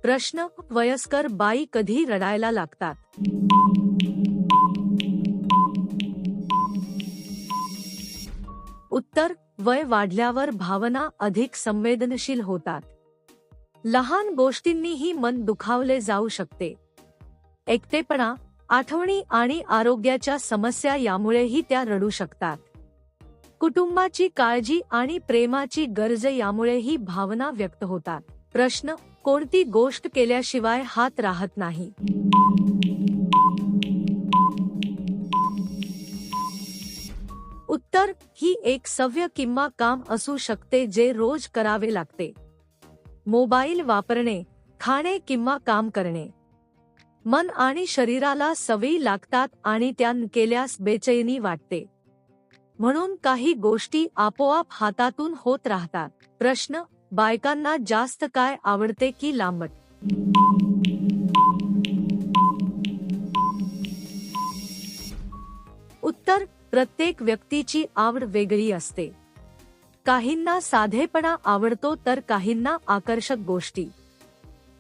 प्रश्न: वयस्कर बाई कधी रडायला लागतात? उत्तर: वय वाढल्यावर भावना अधिक संवेदनशील होतात. लहान गोष्टींनीही मन दुखावले जाऊ शकते. एकटेपणा, आठवणी आणि आरोग्याच्या समस्या यामुळेही त्या रडू शकतात. कुटुंबाची काळजी आणि प्रेमाची गरज यामुळेही भावना व्यक्त होतात. प्रश्न: कोणती गोष्ट केल्याशिवाय हात राहत नाही? उत्तर: ही एक सवय किंवा काम असू शकते जे रोज करावे लागते. मोबाईल वापरणे, खाणे किंवा काम करणे. मन आणि शरीराला सवयी लागतात आणि त्या न केल्यास बेचैनी वाटते. म्हणून काही गोष्टी आपोआप हातातून होत राहतात. प्रश्न: बायकांना जास्त काय आवडते की लांबट? उत्तर: प्रत्येक व्यक्तीची आवड वेगळी असते. काहींना साधेपणा आवडतो तर काहींना आकर्षक गोष्टी.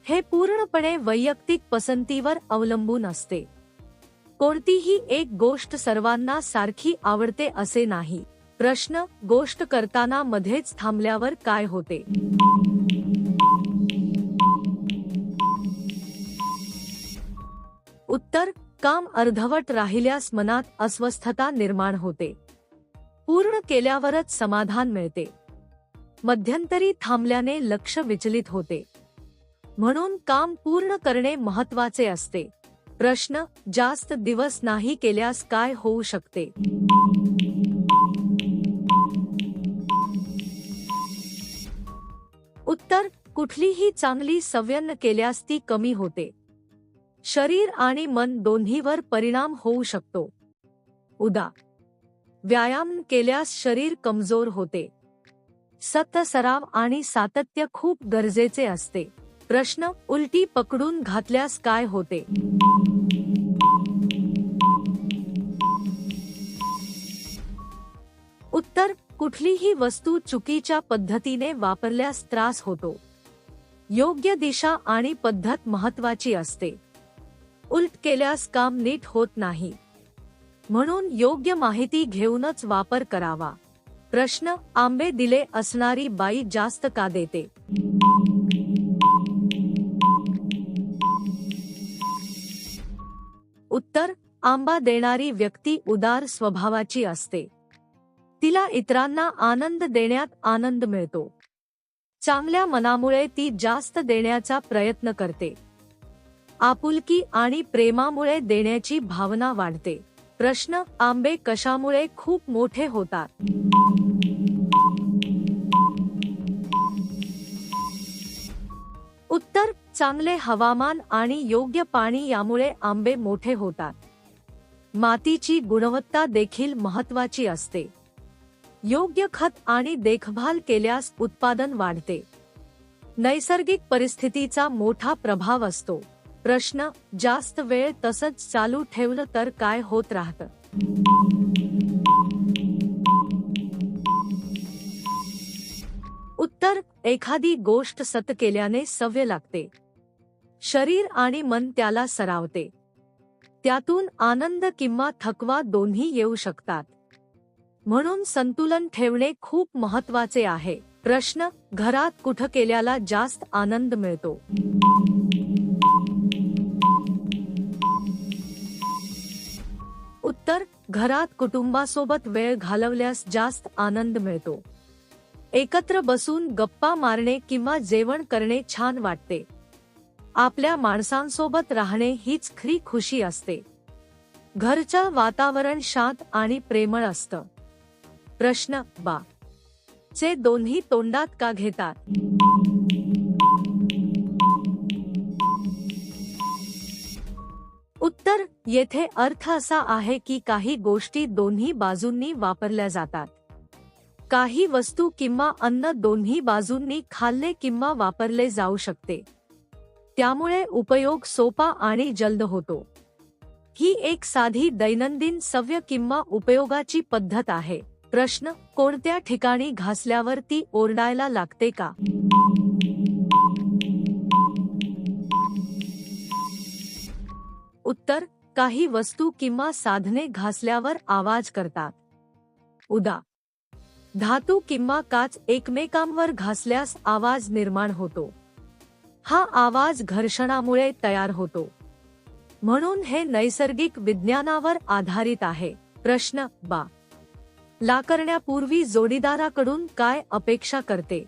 हे पूर्णपणे वैयक्तिक पसंतीवर अवलंबून असते. कोणतीही एक गोष्ट सर्वांना सारखी आवडते असे नाही. प्रश्न: गोष्ट करताना मध्येच थांबल्यावर काय होते? उत्तर: काम अर्धवट राहिल्यास मनात अस्वस्थता निर्माण होते. पूर्ण केल्यावरच समाधान मिळते. मध्यंतरी थांबल्याने लक्ष विचलित होते. म्हणून काम पूर्ण करणे महत्त्वाचे असते. प्रश्न: जास्त दिवस नाही केल्यास काय होऊ शकते? उत्तर: कुठलीही चांगली सवय न केल्यास ती कमी होते. शरीर आणि मन दोन्हीवर परिणाम होऊ शकतो. उदा. व्यायाम केल्यास शरीर कमजोर होते. सतत सराव आणि सातत्य खूप गरजेचे असते. प्रश्न: उलटी पकडून घातल्यास काय होते? उत्तर: कुठलीही वस्तू चुकीच्या पद्धतीने वापरल्यास त्रास होतो. योग्य दिशा आणि पद्धत महत्त्वाची असते. उलट केल्यास काम नीट होत नाही. म्हणून योग्य माहिती घेऊनच वापर करावा. प्रश्न: आंबे दिले असणारी बाई जास्त का देते? उत्तर: आंबा देणारी व्यक्ती उदार स्वभावाची असते. तिला इतरांना आनंद देण्यात आनंद मिळतो. चांगल्या मनामुळे ती जास्त देण्याचा प्रयत्न करते. आपुलकी आणि प्रेमामुळे देण्याची भावना वाढते. प्रश्न: आंबे कशामुळे खूप मोठे होतात? उत्तर: चांगले हवामान आणि योग्य पाणी यामुळे आंबे मोठे होतात. मातीची गुणवत्ता देखील महत्त्वाची असते. योग्य खत आणि देखभाल केल्यास उत्पादन वाढते. नैसर्गिक परिस्थितीचा मोठा प्रभाव असतो. प्रश्न: जास्त वेळ तसंच चालू ठेवलं तर काय होत राहतं? उत्तर: एखादी गोष्ट सतत केल्याने सवय लागते. शरीर आणि मन त्याला सरावते. त्यातून आनंद किंवा थकवा दोन्ही येऊ शकतात. म्हणून संतुलन ठेवणे खूप महत्त्वाचे आहे. प्रश्न: घरात कुठं केल्याला जास्त आनंद मिळतो? उत्तर: घरात कुटुंबासोबत वेळ घालवल्यास जास्त आनंद मिळतो. एकत्र बसून गप्पा मारणे किंवा जेवण करणे छान वाटते. आपल्या माणसांसोबत राहणे हीच खरी खुशी असते. घरचं वातावरण शांत आणि प्रेमळ असतं. प्रश्न: बा चे दोन्ही तोंडात का घेतात? उत्तर: येथे अर्थ असा आहे की काही गोष्टी दोन्ही बाजूंनी वापरल्या जातात. काही वस्तू किंवा अन्न दोन्ही बाजूंनी खाल्ले किंवा वापरले जाऊ शकते. त्यामुळे उपयोग सोपा आणि जलद होतो. ही एक साधी दैनंदिन सवय किंवा उपयोगाची पद्धत आहे. प्रश्न: कोणत्या ठिकाणी घासल्यावर ती ओरडायला लागते का? उत्तर, काही वस्तू किंवा साधने घासल्यावर आवाज करतात. उदा. धातू किंवा काच एकमेकांवर घासल्यास आवाज निर्माण होतो. हा आवाज घर्षणामुळे तयार होतो. म्हणून हे नैसर्गिक विज्ञानावर आधारित आहे. प्रश्न बा. ला करण्यापूर्वी जोडीदाराकडून काय अपेक्षा करते?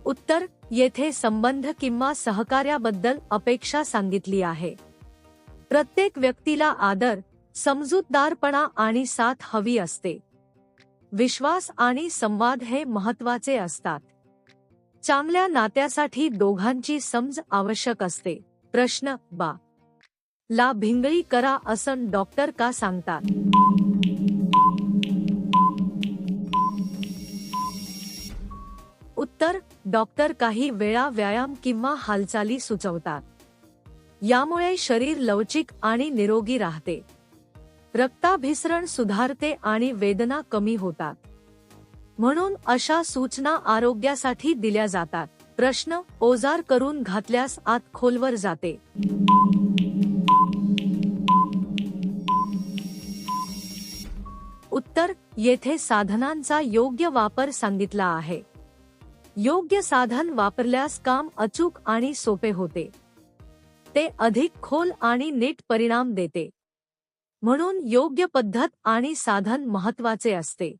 उत्तर, येथे संबंध किंवा सहकार्याबद्दल अपेक्षा सांगितली आहे. प्रत्येक व्यक्तीला आदर, समजूतदारपणा आणि साथ हवी असते. विश्वास आणि संवाद हे महत्त्वाचे असतात. चांगल्या नात्यासाठी दोघांची समज आवश्यक असते. प्रश्न बा. ला भिंगळी करा असं डॉक्टर का सांगतात? उत्तर, डॉक्टर काही वेळा व्यायाम किंवा हालचाली सुचवतात. यामुळे शरीर लवचिक आणि निरोगी राहते. रक्ताभिसरण सुधारते आणि वेदना कमी होतात. म्हणून अशा सूचना आरोग्यासाठी दिल्या जातात. प्रश्न, ओजार करून घातल्यास आत खोलवर जाते. उत्तर, येथे साधनांचा योग्य वापर सांगितला आहे. योग्य साधन वापरल्यास काम अचूक आणि सोपे होते. ते अधिक खोल आणि नीट परिणाम देते. म्हणून योग्य पद्धत आणि साधन महत्त्वाचे असते.